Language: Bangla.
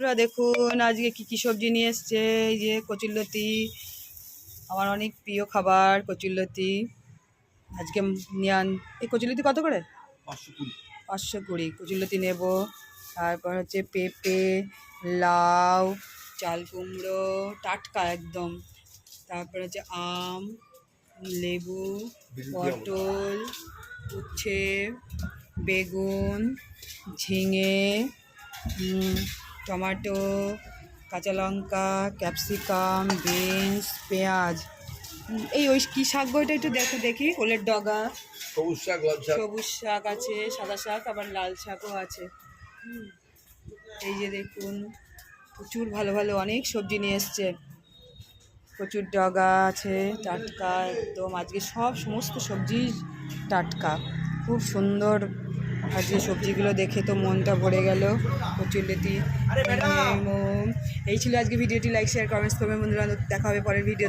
দেখুন আজকে কি কি সবজি নিয়ে এসছে। এই যে কচুরলতি, আমার অনেক প্রিয় খাবার কচুরলতি। আজকে এই কচুরলতি কত করে? 520 কচুরলতি নেব। তারপর হচ্ছে পেঁপে, লাউ, চাল কুমড়ো টাটকা একদম। তারপর হচ্ছে আম, লেবু, পটল, উচ্ছে, বেগুন, ঝিঙে, টমেটো, কাঁচা লঙ্কা, ক্যাপসিকাম, বিনস, পেঁয়াজ। এই ওই কী শাক বইটা একটু দেখি। ওলের ডগা, সবুজ শাক আছে, সাদা শাক, আবার লাল শাকও আছে। এই যে দেখুন প্রচুর ভালো ভালো অনেক সবজি নিয়ে এসছে। প্রচুর ডগা আছে টাটকা একদম। আজকে সমস্ত সবজি টাটকা, খুব সুন্দর। আজকে সবজিগুলো দেখে তো মনটা ভরে গেল। কচুরলতি। এই ছিল আজকে ভিডিওটি। লাইক শেয়ার কমেন্টস করবেন বন্ধুরা। দেখা হবে পরের ভিডিও।